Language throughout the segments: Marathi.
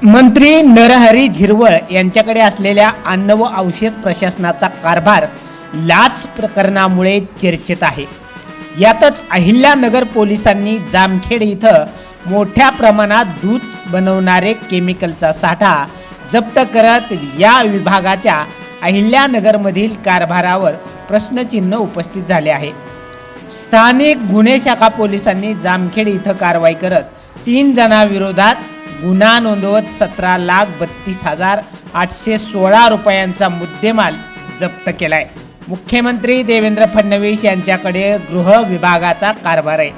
मंत्री नरहरी झिरवळ यांच्याकडे असलेल्या अन्न व औषध प्रशासनाचा कारभार लाच प्रकरणामुळे चर्चेत आहे। यातच अहिल्यानगर पोलिसांनी जामखेड इथं मोठ्या प्रमाणात दूध बनवणारे केमिकलचा साठा जप्त करत या विभागाच्या अहिल्यानगरमधील कारभारावर प्रश्नचिन्ह उपस्थित झाले आहे। स्थानिक गुन्हे शाखा पोलिसांनी जामखेड इथं कारवाई करत 3 जणांविरोधात गुन्हा नोंदवत 17,32,816 रुपयांचा मुद्देमाल जप्त केलाय। मुख्यमंत्री देवेंद्र फडणवीस यांच्याकडे गृह विभागाचा कारभार आहे।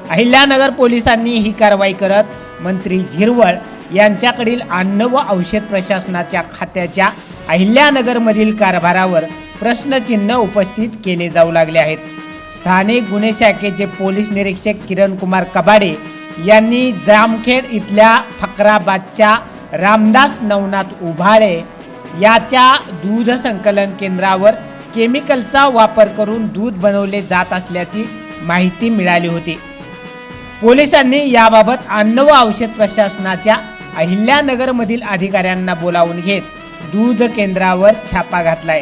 अहिल्यानगर पोलिसांनी ही कारवाई करत मंत्री झिरवळ यांच्याकडील अन्न व औषध प्रशासनाच्या खात्याच्या अहिल्यानगरमधील कारभारावर प्रश्नचिन्ह उपस्थित केले जाऊ लागले आहेत। स्थानिक गुन्हे शाखेचे पोलीस निरीक्षक किरण कुमार कबाडे यांनी जामखेड इथल्या फकराबादच्या रामदास नवनाथ उभाळे याच्या दूध संकलन केंद्रावर केमिकलचा वापर करून दूध बनवले जात असल्याची माहिती मिळाली होती। पोलिसांनी याबाबत अन्न व औषध प्रशासनाच्या अहिल्यानगरमधील अधिकाऱ्यांना बोलावून घेत दूध केंद्रावर छापा घातलाय,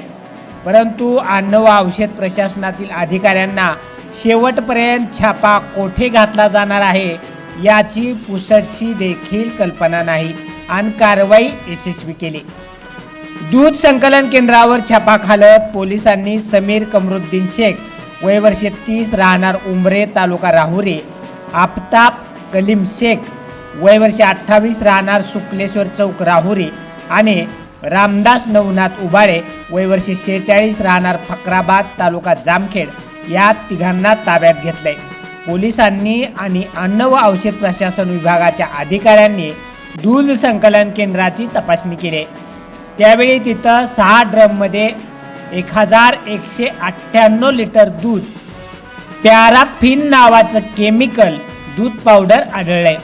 परंतु अन्न व औषध प्रशासनातील अधिकाऱ्यांना शेवटपर्यंत छापा कोठे घातला जाणार आहे याची पुसटशी देखील कल्पना नाही आणि कारवाई यशस्वी केली। दूध संकलन केंद्रावर छापा घालत पोलिसांनी समीर कमरुद्दीन शेख वय वर्ष 30 राहणार उमरे तालुका राहुरी, आफताब कलीम शेख वय वर्ष 28 राहणार शुक्लेश्वर चौक राहुरी आणि रामदास नवनाथ उभाळे वय वर्ष 46 राहणार फकराबाद तालुका जामखेड या तिघांना ताब्यात घेतले। पोलिसांनी आणि अन्न व औषध प्रशासन विभागाच्या अधिकाऱ्यांनी दूध संकलन केंद्राची तपासणी केली। त्यावेळी तिथं 6 ड्रममध्ये 1198 लिटर दूध पॅराफिन नावाचं केमिकल दूध पावडर आढळले।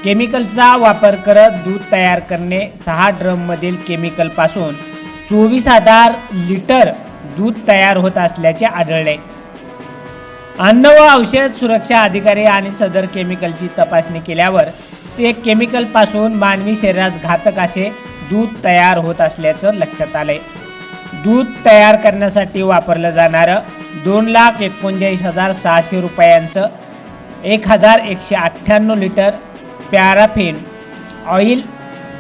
केमिकलचा वापर करत दूध तयार करणे 6 ड्रममधील केमिकलपासून 24,000 लिटर दूध तयार होत असल्याचे आढळले। अन्न व औषध सुरक्षा अधिकारी आणि सदर केमिकलची तपासणी केल्यावर ते केमिकलपासून मानवी शरीरास घातक असे दूध तयार होत असल्याचं लक्षात आले। दूध तयार करण्यासाठी वापरलं जाणारं 2,39,600 रुपयांचं 1,198 लिटर पॅराफिन ऑइल,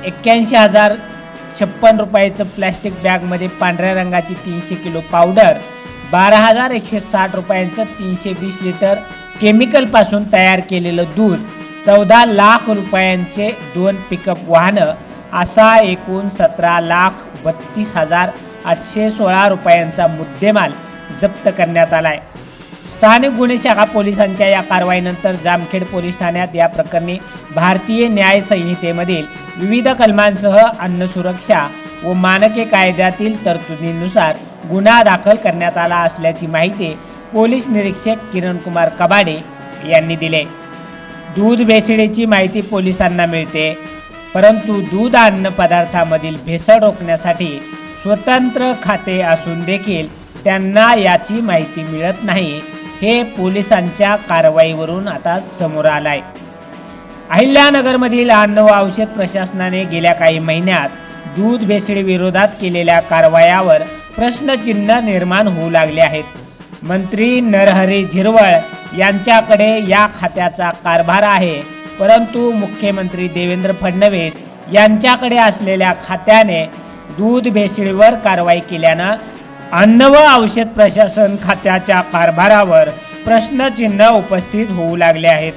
81,056 रुपयाचं प्लॅस्टिक बॅगमध्ये पांढऱ्या रंगाची 300 किलो पावडर, 12,160 रुपयांचं 320 लिटर केमिकलपासून तयार केलेलं दूध, 14 लाख रुपयांचे 2 पिकअप वाहनं असा एकूण 17,32,816 रुपयांचा मुद्देमाल जप्त करण्यात आलाय। स्थानिक गुन्हे शाखा पोलिसांच्या या कारवाईनंतर जामखेड पोलीस ठाण्यात या प्रकरणी भारतीय न्याय संहितेमधील विविध कलमांसह अन्न सुरक्षा व मानके कायद्यातील तरतुदीनुसार गुन्हा दाखल करण्यात आला असल्याची माहिती पोलीस निरीक्षक किरण कुमार कबाडे यांनी दिली। दूध भेसळीची माहिती पोलिसांना मिळते, परंतु दूध अन्न पदार्थामधील भेसळ रोखण्यासाठी स्वतंत्र खाते असून देखील त्यांना याची माहिती मिळत नाही, हे पोलिसांच्या कारवाईवरून आता समोर आलाय। अहिल्यानगरमधील अन्न व औषध प्रशासनाने गेल्या काही महिन्यात दूध भेसळी विरोधात केलेल्या कारवायावर प्रश्नचिन्ह निर्माण होऊ लागले आहेत। मंत्री नरहरी झिरवळ यांच्याकडे या खात्याचा कारभार आहे, परंतु मुख्यमंत्री देवेंद्र फडणवीस यांच्याकडे असलेल्या खात्याने दूध भेसळीवर कारवाई केल्यानं अन्न व औषध प्रशासन खात्याच्या कारभारावर प्रश्नचिन्ह उपस्थित होऊ लागले आहेत।